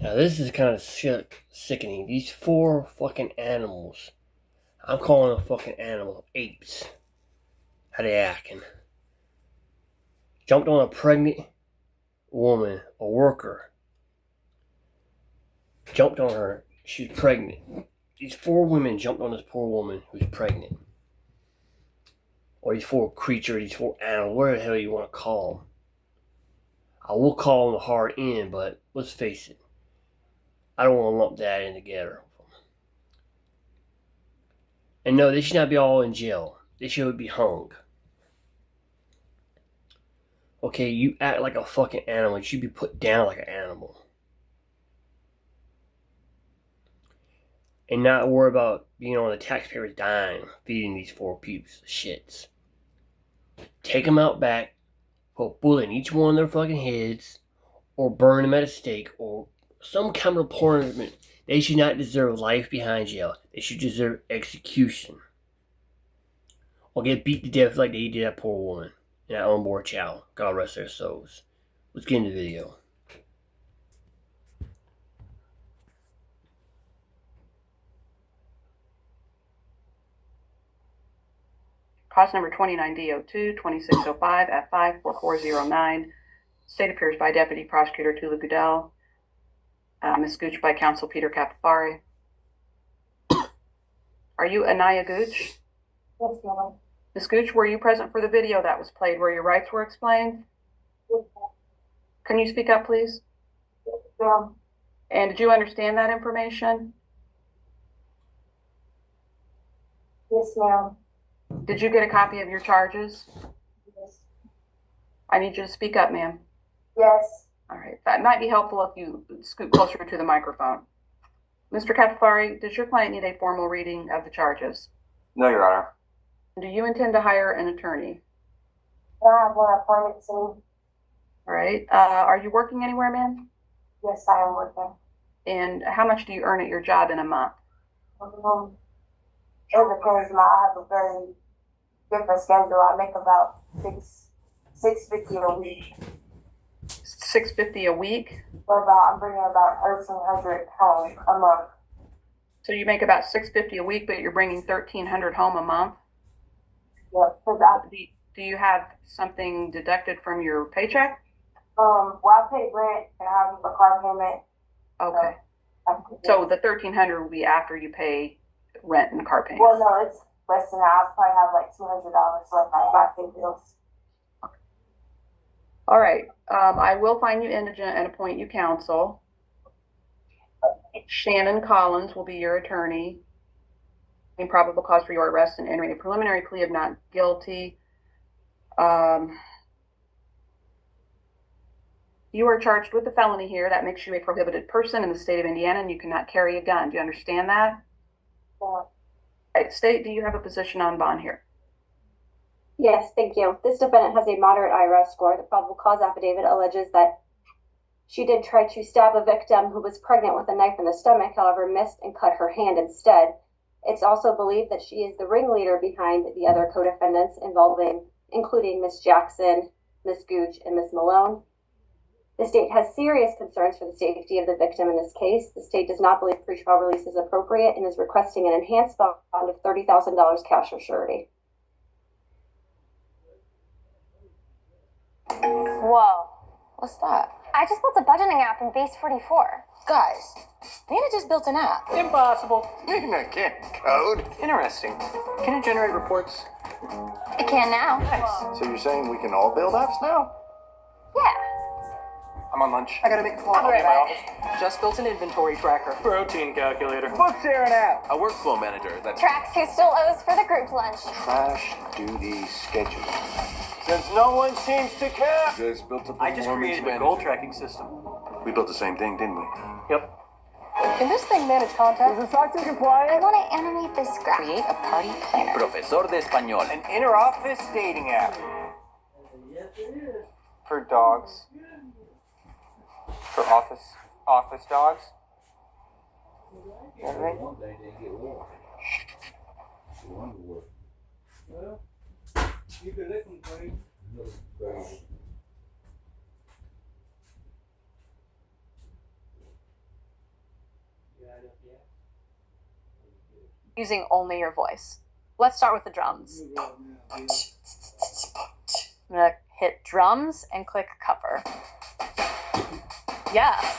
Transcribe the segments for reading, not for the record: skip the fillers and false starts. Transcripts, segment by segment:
Now this is kind of sickening. These four fucking animals. I'm calling them fucking animals. Apes. How they acting? Jumped on a pregnant woman, a worker. Jumped on her. She was pregnant. These four women jumped on this poor woman who's pregnant. Or these four creatures, these four animals, whatever the hell you want to call them. I will call them the hard end, but let's face it. I don't want to lump that in together. And no, they should not be all in jail. They should be hung. Okay, you act like a fucking animal. You should be put down like an animal. And not worry about being on the taxpayer's dime feeding these four peeps shits. Take them out back, put a bullet in each one of their fucking heads, or burn them at a stake, or some kind of punishment. They should not deserve life behind jail. They should deserve execution. Or get beat to death like they did that poor woman and that unborn child. God rest their souls. Let's get into the video. Cause number 29D02, 2605 at 54409. State appears by Deputy Prosecutor Tula Goodell. Ms. Gooch by Counsel Peter Capafari. Are you Anaya Gooch? Yes, ma'am. Ms. Gooch, were you present for the video that was played where your rights were explained? Yes, ma'am. Can you speak up, please? Yes, ma'am. And did you understand that information? Yes, ma'am. Did you get a copy of your charges? Yes. I need you to speak up, ma'am. Yes. All right, that might be helpful if you scoot closer to the microphone. Mr. Capafari, does your client need a formal reading of the charges? No, Your Honor. Do you intend to hire an attorney? Can I have one appointment soon? All right, are you working anywhere, ma'am? Yes, I am working. And how much do you earn at your job in a month? It depends. I have a very different schedule. I make about $650 a week. $650 a week? I'm bringing about 1,300 home a month. So you make about $650 a week, but you're bringing 1,300 home a month? Yeah, because Do you have something deducted from your paycheck? I pay rent and I have a car payment. Okay. So the 1,300 will be after you pay rent and car payment? Well, no, it's less than that. I probably have like $200 left after I pay bills. All right. I will find you indigent and appoint you counsel. Shannon Collins will be your attorney. In probable cause for your arrest and entering a preliminary plea of not guilty. You are charged with a felony here. That makes you a prohibited person in the state of Indiana, and you cannot carry a gun. Do you understand that? Yeah. All right, State, do you have a position on bond here? Yes, thank you. This defendant has a moderate IRS score. The probable cause affidavit alleges that she did try to stab a victim who was pregnant with a knife in the stomach, however, missed and cut her hand instead. It's also believed that she is the ringleader behind the other co-defendants including Ms. Jackson, Ms. Gooch, and Ms. Malone. The state has serious concerns for the safety of the victim in this case. The state does not believe pretrial release is appropriate and is requesting an enhanced bond of $30,000 cash or surety. Whoa, what's that? I just built a budgeting app in Base 44. Guys, Nina just built an app. Impossible. Nina can't code. Interesting. Can it generate reports? It can now. Nice. So you're saying we can all build apps now? Yeah. I'm on lunch. I gotta make a call. I'll be right in my back. office. Just built an inventory tracker. Protein calculator. Book sharing app. A workflow manager that Tracks who still owes for the group lunch. trash duty schedule. Since no one seems to care. You guys built a I just created a goal tracking system. We built the same thing, didn't we? Yep. Can this thing manage contact? Is this SOC compliant? I want to animate this graph. Create a party planner. Profesor de Español. An inter-office dating app. For dogs. For office dogs. You know what I mean? using only your voice. Let's start with the drums. I'm gonna hit drums and click cover. Yes.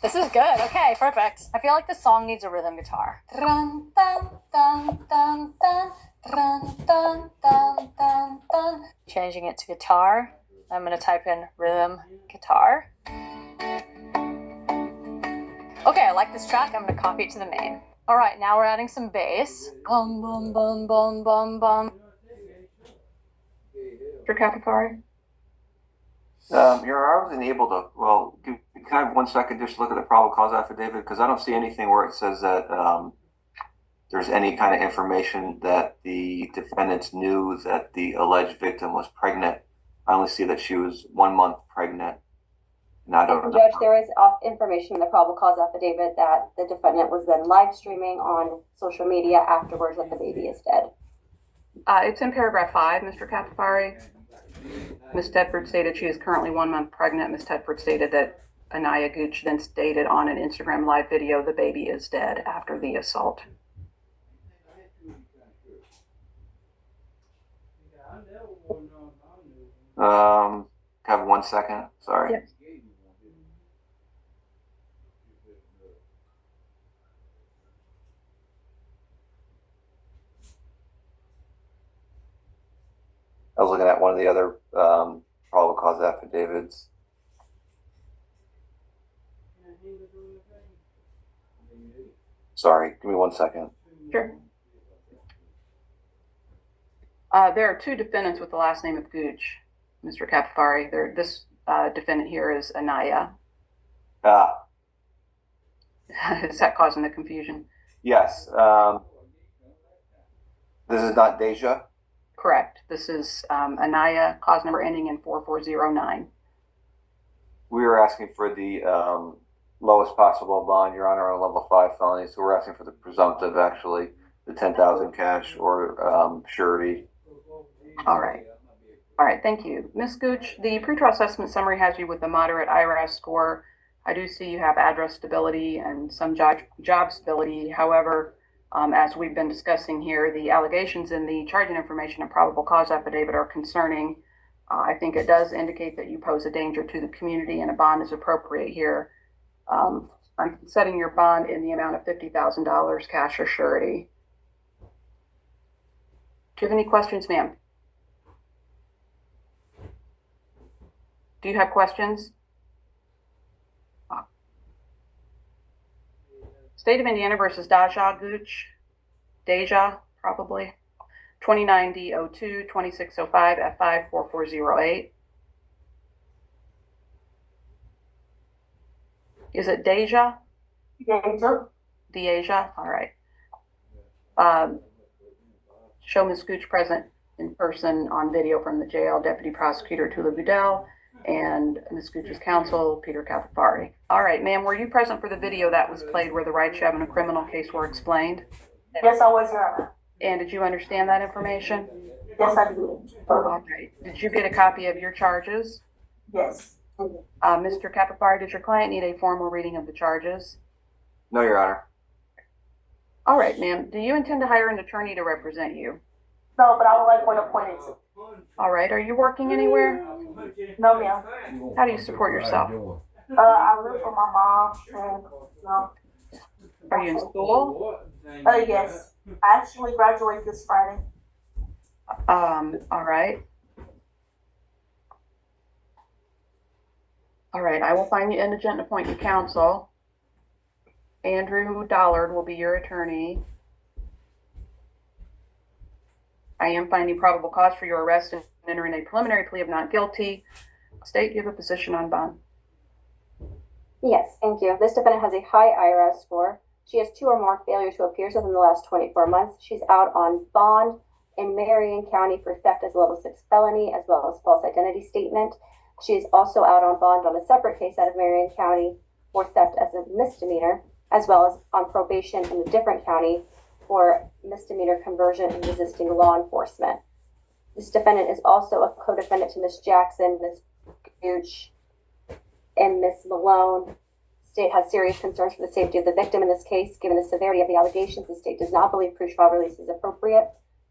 This is good. Okay, perfect. I feel like the song needs a rhythm guitar. Dun, dun, dun, dun, dun, dun, dun, dun, dun, dun. Changing it to guitar. I'm gonna type in rhythm guitar. Okay, I like this track. I'm gonna copy it to the main. All right, now we're adding some bass. Bum, bum, bum, bum, bum, bum. Mr. Capifari? I wasn't able to, can I have 1 second just look at the probable cause affidavit? Because I don't see anything where it says that there's any kind of information that the defendants knew that the alleged victim was pregnant. I only see that she was 1 month pregnant. And I don't know. Judge, there is information in the probable cause affidavit that the defendant was then live streaming on social media afterwards that the baby is dead. It's in paragraph 5, Mr. Capifari. Ms. Tedford stated she is currently 1 month pregnant. Ms. Tedford stated that Anaya Gooch then stated on an Instagram live video the baby is dead after the assault. Have 1 second. Sorry. Yes. I was looking at one of the other probable cause affidavits. Sorry, give me 1 second. Sure. There are 2 defendants with the last name of Gooch, Mr. Capifari. This defendant here is Anaya. Is that causing the confusion? Yes. This is not Deja? Correct. This is Anaya, cause number ending in 4409. We were asking for the lowest possible bond, Your Honor, on a level 5 felony. So we're asking for the presumptive, actually, the 10,000 cash or surety. All right. All right. Thank you. Ms. Gooch, the pretrial assessment summary has you with a moderate IRAS score. I do see you have address stability and some job stability. However, as we've been discussing here, the allegations in the charging information and probable cause affidavit are concerning. I think it does indicate that you pose a danger to the community and a bond is appropriate here. I'm setting your bond in the amount of $50,000 cash or surety. Do you have any questions, ma'am? Do you have questions? State of Indiana versus Deja Gooch. Deja, probably. 29D02 2605 F5 4408. Is it Deja? Deja. Deja? All right. Show Ms. Gooch present in person on video from the jail, Deputy Prosecutor Tula Goodell, and Ms. Gooch's counsel, Peter Capifari. All right, ma'am, were you present for the video that was played where the rights you have in a criminal case were explained? Yes, I was, Your Honor. And did you understand that information? Yes, I did. All right. Did you get a copy of your charges? Yes. Mr. Capifari, did your client need a formal reading of the charges? No, Your Honor. All right, ma'am. Do you intend to hire an attorney to represent you? No, but I would like one appointed to. All right. Are you working anywhere? No, ma'am. How do you support yourself? I live for my mom and, no. Are you in school? Yes. I actually graduate this Friday. All right. All right. I will find you indigent and appoint you counsel. Andrew Dollard will be your attorney. I am finding probable cause for your arrest and entering a preliminary plea of not guilty. State, do you have a position on bond? Yes, thank you. This defendant has a high IRS score. She has 2 or more failure to appear within the last 24 months. She's out on bond in Marion County for theft as a level 6 felony, as well as false identity statement. She is also out on bond on a separate case out of Marion County for theft as a misdemeanor, as well as on probation in a different county for misdemeanor conversion and resisting law enforcement. This defendant is also a co-defendant to Ms. Jackson, Ms. Gooch, and Ms. Malone. The state has serious concerns for the safety of the victim in this case. Given the severity of the allegations, the state does not believe pretrial release is appropriate.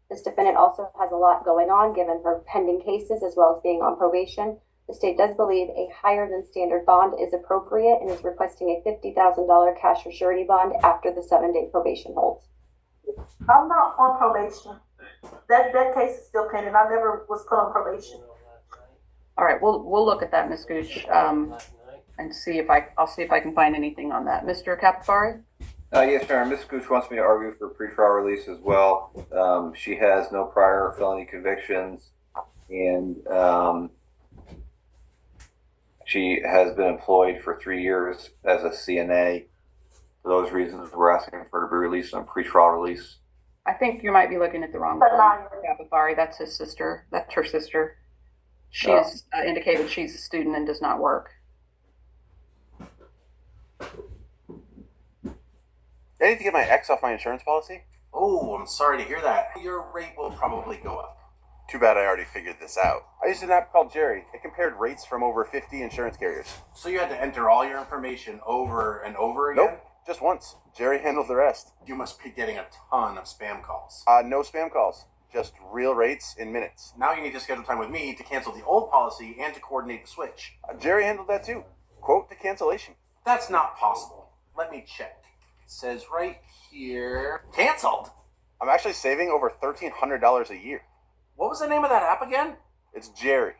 This defendant also has a lot going on given her pending cases as well as being on probation. The state does believe a higher than standard bond is appropriate and is requesting a $50,000 cash or surety bond after the 7-day probation hold. I'm not on probation. That case is still pending. I never was put on probation. All right, we'll look at that, Ms. Gooch, and see if I'll see if I can find anything on that. Mr. Capofari? Yes, Sharon. Ms. Gooch wants me to argue for pretrial release as well. She has no prior felony convictions, and she has been employed for 3 years as a CNA. For those reasons, we're asking for her to be released on pretrial release. I think you might be looking at the wrong one. Capofari, that's his sister. That's her sister. She has indicated she's a student and does not work. I need to get my ex off my insurance policy? Oh, I'm sorry to hear that. Your rate will probably go up. Too bad I already figured this out. I used an app called Jerry. It compared rates from over 50 insurance carriers. So you had to enter all your information over and over again? Nope, just once. Jerry handled the rest. You must be getting a ton of spam calls. No spam calls. Just real rates in minutes. Now you need to schedule time with me to cancel the old policy and to coordinate the switch. Jerry handled that too. Quote the cancellation. That's not possible. Let me check. It says right here, canceled. I'm actually saving over $1,300 a year. What was the name of that app again? It's Jerry.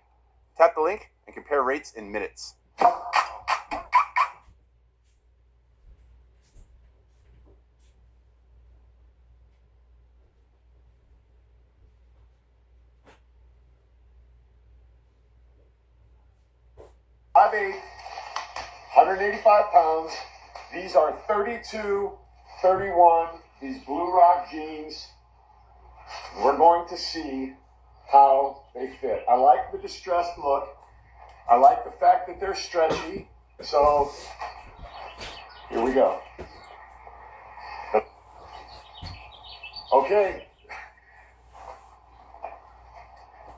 Tap the link and compare rates in minutes. I'm 185 pounds. These are 32, 31, these Blue Rock jeans. We're going to see how they fit. I like the distressed look. I like the fact that they're stretchy. So, here we go. Okay.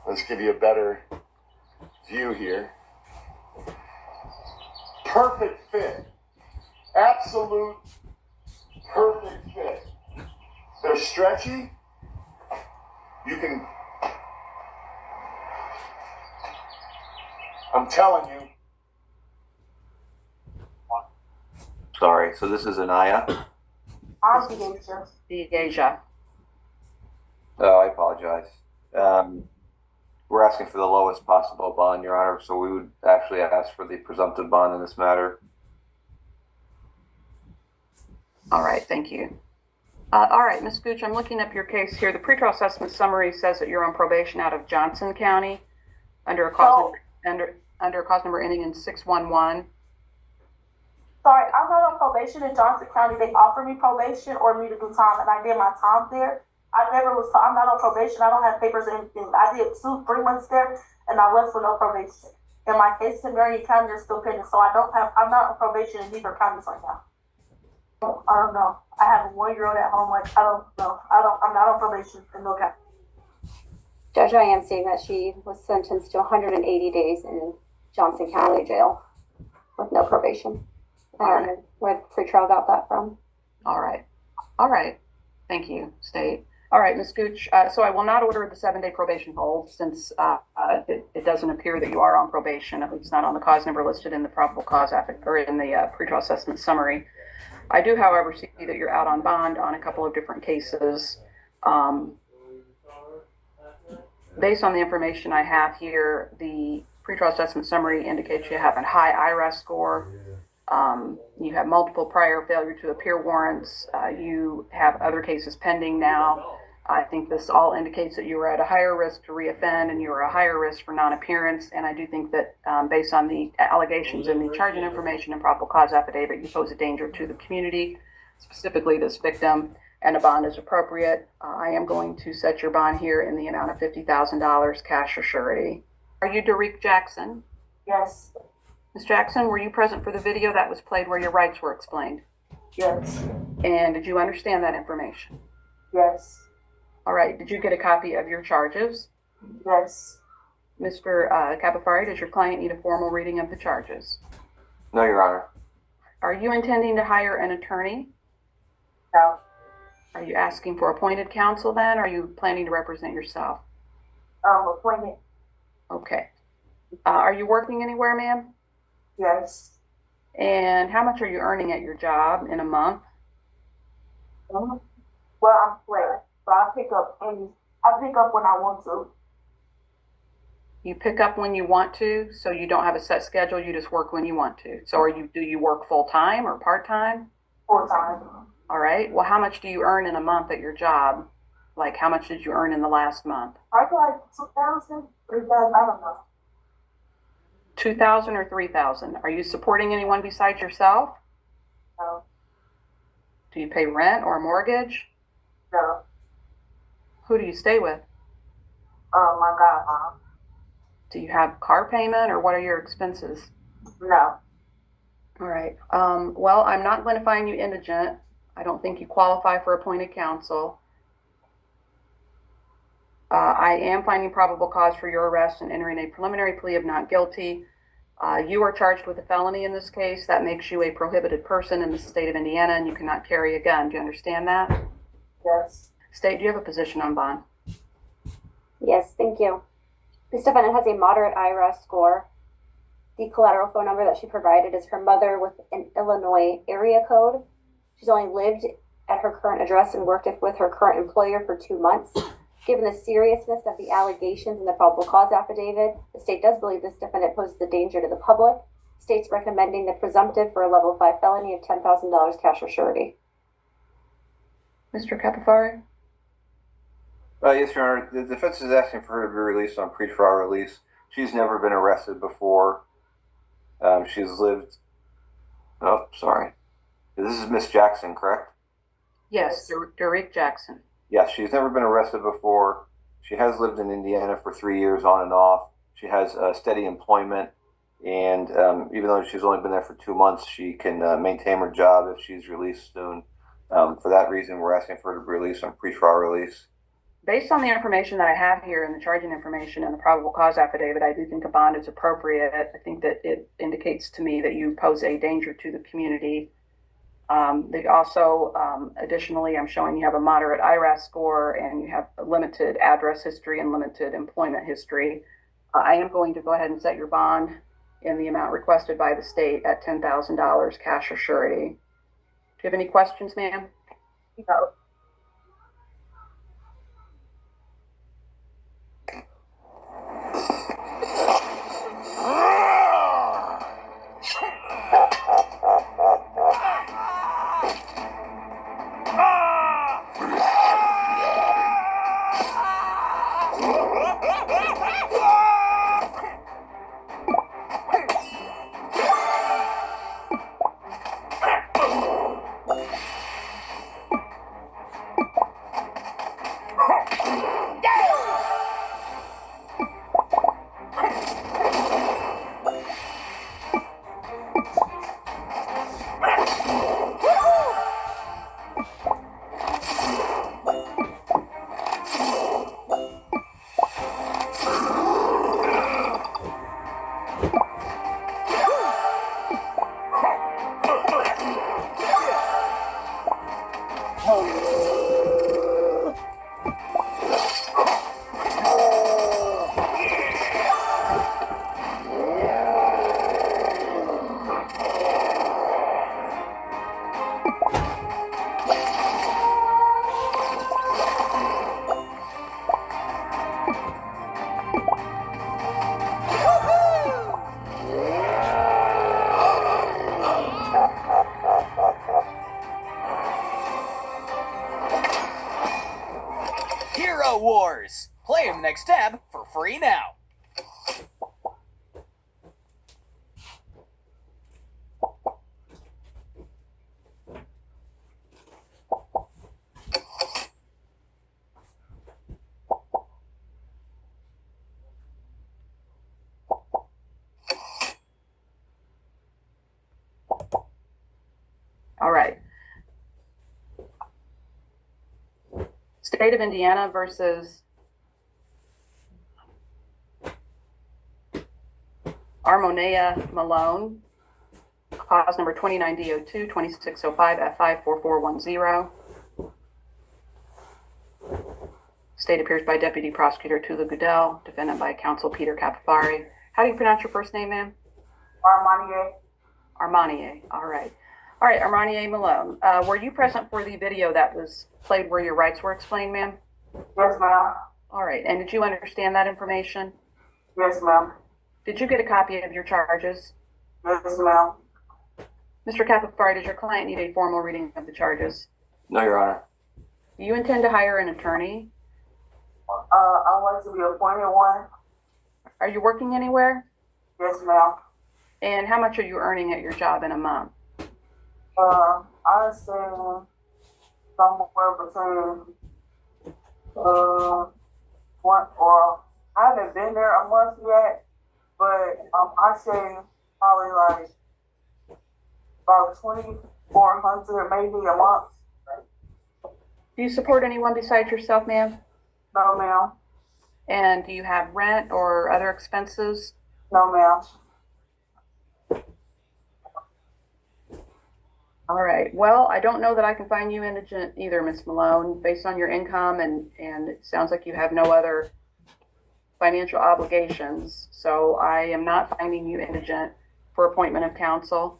Let's give you a better view here. Perfect fit. Absolute perfect fit. They're stretchy. You can, I'm telling you. Sorry, so this is Anaya? Deasia. Oh, I apologize. We're asking for the lowest possible bond, Your Honor, so we would actually ask for the presumptive bond in this matter. All right, thank you. All right, Ms. Gooch, I'm looking up your case here. The pretrial assessment summary says that you're on probation out of Johnson County under a cause number, under a cause number ending in 611. Sorry, I'm not on probation in Johnson County. They offered me probation or me to do time, and I did my time there. I never was. I'm not on probation. I don't have papers or anything. I did 3 months there, and I left with no probation. And my cases in Marion County are still pending, so I don't have. I'm not on probation in either counties right now. I don't know. I have a 1-year-old at home. Like I don't know. I'm not on probation in no county. Judge, I am seeing that she was sentenced to 180 days in Johnson County Jail with no probation. I don't know where pretrial got that from. All right. All right. Thank you, State. All right, Ms. Gooch, so I will not order the 7-day probation hold since it doesn't appear that you are on probation, at least not on the cause number listed in the probable cause or in the pretrial assessment summary. I do, however, see that you're out on bond on a couple of different cases. Based on the information I have here, the pretrial assessment summary indicates you have a high IRAS score. You have multiple prior failure to appear warrants. You have other cases pending now. I think this all indicates that you are at a higher risk to reoffend and you are a higher risk for non-appearance. And I do think that based on the allegations and the charging information and probable cause affidavit, you pose a danger to the community, specifically this victim, and a bond is appropriate. I am going to set your bond here in the amount of $50,000 cash or surety. Are you Derek Jackson? Yes. Ms. Jackson, were you present for the video that was played where your rights were explained? Yes. And did you understand that information? Yes. All right. Did you get a copy of your charges? Yes. Mr. Capofari, does your client need a formal reading of the charges? No, Your Honor. Are you intending to hire an attorney? No. Are you asking for appointed counsel then? Or are you planning to represent yourself? Appointment. Okay. Are you working anywhere, ma'am? Yes. And how much are you earning at your job in a month? Well, I'm flat, so I pick up when I want to. You pick up when you want to, so you don't have a set schedule, you just work when you want to. So do you work full time or part time? Full time. All right. Well, how much do you earn in a month at your job? Like, how much did you earn in the last month? I got like 2,000, 3,000, I don't know. 2,000 or 3,000? Are you supporting anyone besides yourself? No. Do you pay rent or a mortgage? No. Who do you stay with? My godmom. Do you have car payment or what are your expenses? No. All right. Well, I'm not going to find you indigent. I don't think you qualify for appointed counsel. I am finding probable cause for your arrest and entering a preliminary plea of not guilty. You are charged with a felony in this case. That makes you a prohibited person in the state of Indiana, and you cannot carry a gun. Do you understand that? Yes. State, do you have a position on bond? Yes, thank you. This defendant has a moderate IRS score. The collateral phone number that she provided is her mother with an Illinois area code. She's only lived at her current address and worked with her current employer for 2 months. Given the seriousness of the allegations in the probable cause affidavit, the state does believe this defendant poses a danger to the public. The state's recommending the presumptive for a level 5 felony of $10,000 cash or surety. Mr. Capofari? Yes, Your Honor. The defense is asking for her to be released on pretrial release. She's never been arrested before. She's lived. Oh, sorry. This is Miss Jackson, correct? Yes, Derek Jackson. Yes, she's never been arrested before. She has lived in Indiana for 3 years on and off. She has steady employment, and even though she's only been there for 2 months, she can maintain her job if she's released soon. For that reason, we're asking for her to be released on pretrial release. Based on the information that I have here and the charging information and the probable cause affidavit, I do think a bond is appropriate. I think that it indicates to me that you pose a danger to the community. They also, additionally, I'm showing you have a moderate IRAS score and you have a limited address history and limited employment history. I am going to go ahead and set your bond in the amount requested by the state at $10,000 cash or surety. Do you have any questions, ma'am? No. Hero Wars! Play in the next tab for free now. All right. State of Indiana versus Armonea Malone. Cause number 29D02, 2605 at 54410. State appears by Deputy Prosecutor Tula Goodell, defendant by Counsel Peter Capofari. How do you pronounce your first name, ma'am? Armanier. Armanier. All right. All right, Armanier Malone. Were you present for the video that was played where your rights were explained, ma'am? Yes, ma'am. All right. And did you understand that information? Yes, ma'am. Did you get a copy of your charges? Yes, ma'am. Mr. Capofari, does your client need a formal reading of the charges? No, Your Honor. Do you intend to hire an attorney? I'd like to be appointed one. Are you working anywhere? Yes, ma'am. And how much are you earning at your job in a month? I'd say somewhere between one, or I haven't been there a month yet, but I say probably like about 2,400 maybe a month. Do you support anyone besides yourself, ma'am? No, ma'am. And do you have rent or other expenses? No, ma'am. All right. Well, I don't know that I can find you indigent either, Ms. Malone, based on your income, and it sounds like you have no other financial obligations. So I am not finding you indigent for appointment of counsel.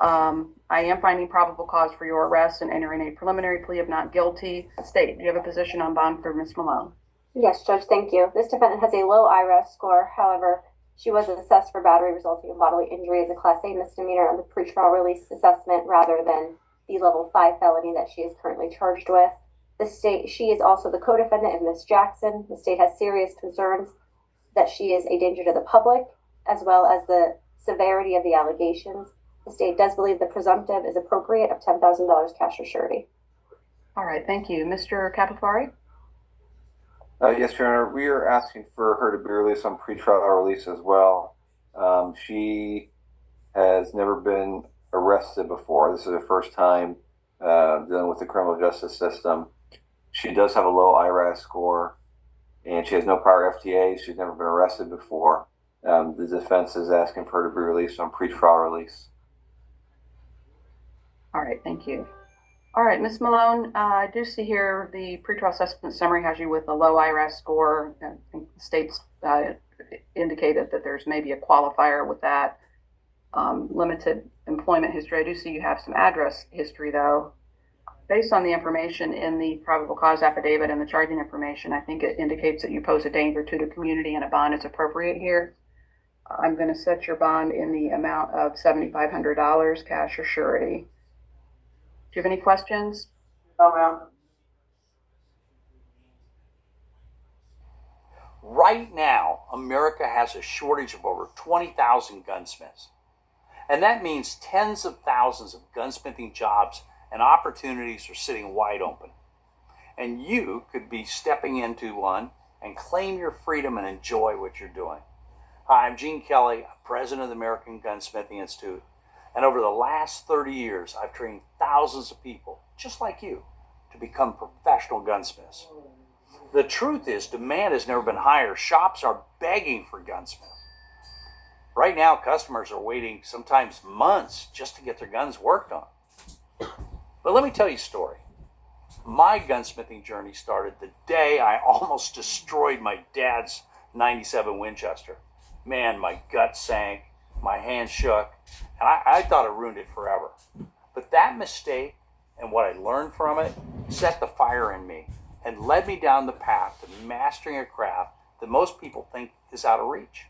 I am finding probable cause for your arrest and entering a preliminary plea of not guilty. State, do you have a position on bond for Ms. Malone? Yes, Judge, thank you. This defendant has a low IRAS score. However, she was assessed for battery resulting in bodily injury as a Class A misdemeanor on the pretrial release assessment rather than the level 5 felony that she is currently charged with. She is also the co-defendant of Ms. Jackson. The state has serious concerns that she is a danger to the public, as well as the severity of the allegations. The state does believe the presumptive is appropriate of $10,000 cash or surety. All right, thank you. Mr. Capofari? Yes, Your Honor. We are asking for her to be released on pretrial release as well. She has never been arrested before. This is her first time dealing with the criminal justice system. She does have a low IRAS score, and she has no prior FTAs. She's never been arrested before. The defense is asking for her to be released on pretrial release. All right, thank you. All right, Ms. Malone, I do see here the pretrial assessment summary has you with a low IRAS score. I think the state's indicated that there's maybe a qualifier with that. Limited employment history. I do see you have some address history, though. Based on the information in the probable cause affidavit and the charging information, I think it indicates that you pose a danger to the community and a bond is appropriate here. I'm going to set your bond in the amount of $7,500 cash or surety. Do you have any questions? No, ma'am. Right now, America has a shortage of over 20,000 gunsmiths. And that means tens of thousands of gunsmithing jobs and opportunities are sitting wide open. And you could be stepping into one and claim your freedom and enjoy what you're doing. Hi, I'm Gene Kelly, president of the American Gunsmithing Institute. And over the last 30 years, I've trained thousands of people, just like you, to become professional gunsmiths. The truth is, demand has never been higher. Shops are begging for gunsmiths. Right now, customers are waiting sometimes months just to get their guns worked on. But let me tell you a story. My gunsmithing journey started the day I almost destroyed my dad's 97 Winchester. Man, my gut sank, my hand shook, and I thought it ruined it forever. But that mistake and what I learned from it set the fire in me and led me down the path to mastering a craft that most people think is out of reach.